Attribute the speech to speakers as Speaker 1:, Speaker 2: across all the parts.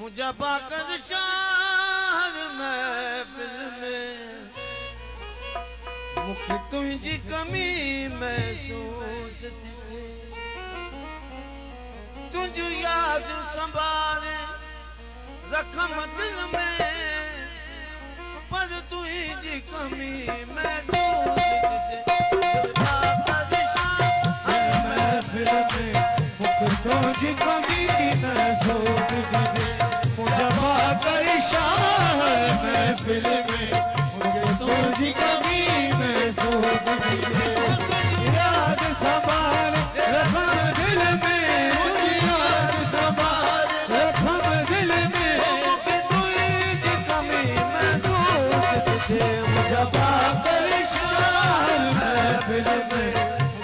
Speaker 1: मुझा पाकर शाहर महफिल में मुखे तुझी कमी महसूस थी तुझ याद संभाले रखम दिल में पर तुझी कमी महसूस तुझी कमी महसूस मुझे पाकर शाहर महफिल में मुझे तुझी कमी महसूस याद संभाल रखम दिल में मुझे याद संभाल रखम दिल में मुझे तुझी कमी महसूस मुझे पाकर शाहर महफिल में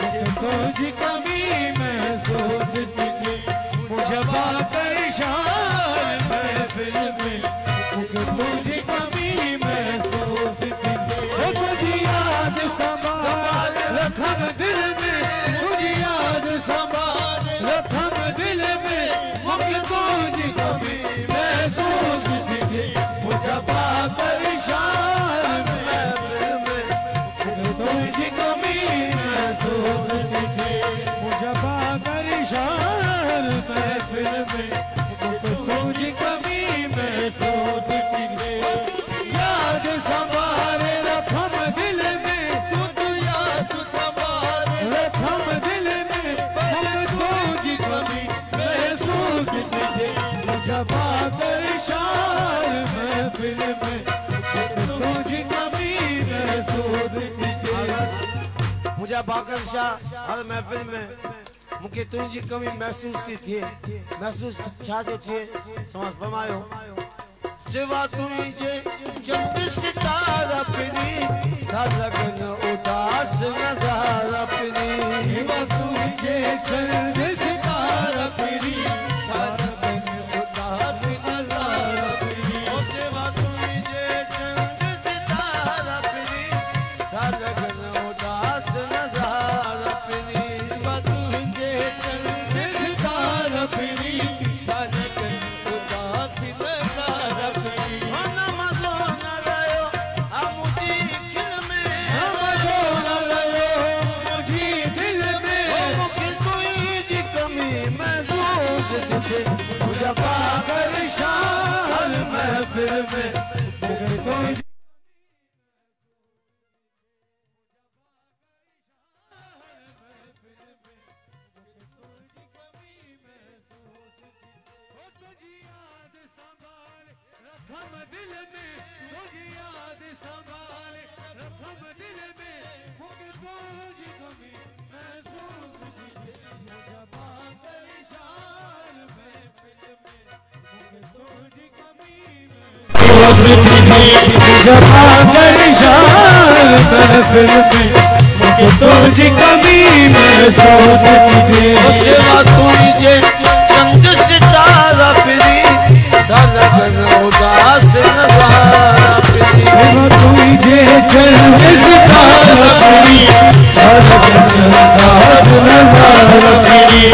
Speaker 1: मुझे तुझी कमी महसूस मुझे पाकर शाहर महफिल में मुझे तुझी कमी महसूस तुझी याद संभाल रखम दिल में तुझी याद संभाल रखम दिल में मुझे तुझी कमी महसूस मुझे पाकर शाहर महफिल में मुझे तुझी कमी महसूस मुझे पाकर शाहर महफिल में मुझे तुझी कमी महसूस याद संभाल रखम दिल में तुझ याद संभाल रखम दिल में मुझे तुझी कमी महसूस मुझे पाकर शाहर महफिल में तुझी कमी महसूस मुझे पाकर शाहर महफिल में मुझे तुझी कमी महसूस थी महसूस छा जो थी समझ फरमायो सिवा तुझे चंद सितारा पिनी लगन उदास नजारा पिनी सिवा तुझे चंद सितारा पिनी लगन उदास नजारा पिनी ओ सिवा तुझे चंद सितारा पिनी लगन उदास नजारा पिनी मुझे पाकर शाहर महफिल में मुझे तुझी रखम दिल में तुझी याद संभाल रखम दिल में मुझे तुझी कमी महसूस मुझे पाकर शाहर महफिल में मुझे तुझी कमी मुझे पाकर शाहर महफिल में मुझे तुझी कमी महसूस सिवा तुझे चंद सितारा फिरी लगन उदास नजारा पिनी तुझे चंद सितारा पिनी लगन उदास नजारा पिनी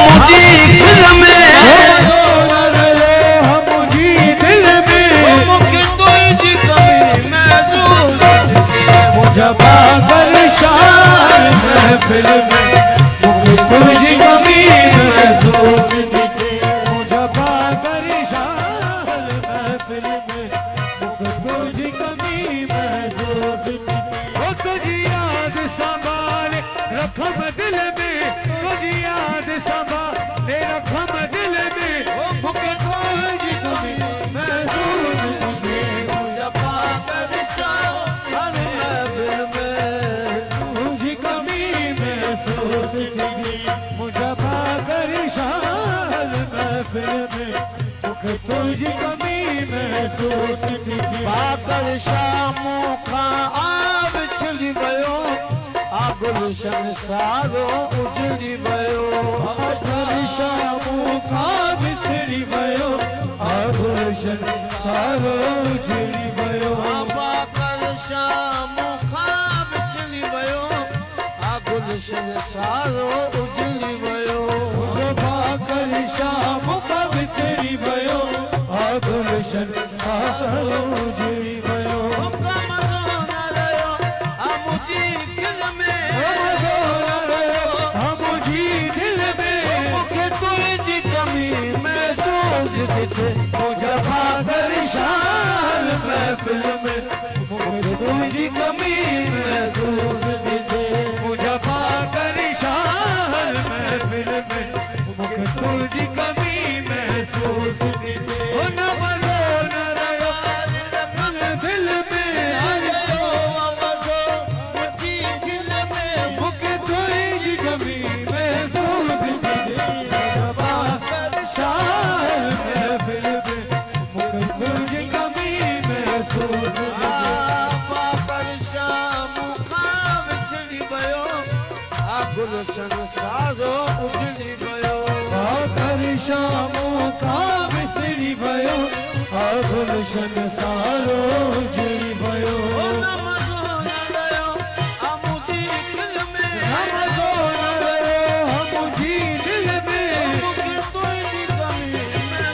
Speaker 1: मुझी दिल में मुझी दिल में मुझे तुझी कमी महसूस मुझे पाकर शाहर महफिल में मुझे तुझी कमी महसूस तुझी कमी महसूस तुझी याद संभाल रखम दिल में तुझी याद संभाल रखम दिल में मुझे तुझी कमी महसूस मुझे पाकर शाहर महफिल में तुझी कमी महसूस मुझे पाकर शाहर महफिल में मुझे तुझी कमी महसूस पाकर शामू खां आब छिड़ी वयो आ गुलशन सारो उजड़ी वयो पाकर शामू खां बिछड़ी वयो आ गुलशन सारो उजड़ी वयो पाकर शामू खां बिछड़ी वयो आ गुलशन सारो उजड़ी वयो मुझे पाकर शाम
Speaker 2: संसारो उजड़ी गयो
Speaker 1: आकर शामों का बिसरी भयो आगुल संसारो उजड़ी भयो
Speaker 2: नमजो न रयो आमुजी दिल में
Speaker 1: नमजो न रयो आमुजी दिल में
Speaker 2: मुझे तुझी कमी मैं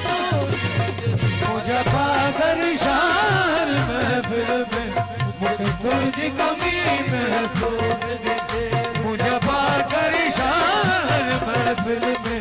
Speaker 1: मुझे पाकर शार महफिल में मुझे तुझी कमी महसूस देते मुझे पाकर शार महफिल में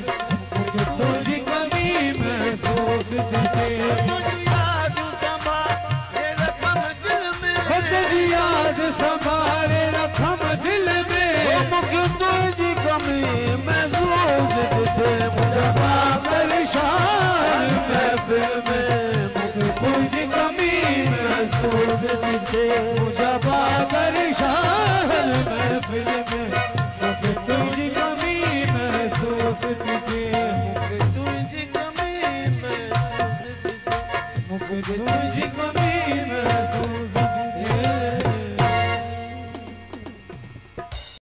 Speaker 1: मुझे तुझी कमी महसूस देते
Speaker 2: तुझी याद संभाले रखम दिल में
Speaker 1: तुझी याद संभाले रखम दिल में
Speaker 2: मुझे तुझी कमी महसूस देते
Speaker 1: मुझे पाकर शार महफिल में मुझे तुझी कमी महसूस देते मुझे पाकर शार महफिल में मुझे तुझी कमी महसूस देते
Speaker 2: तुझी कमी महसूस देते
Speaker 1: मुझे तुझी कमी महसूस देते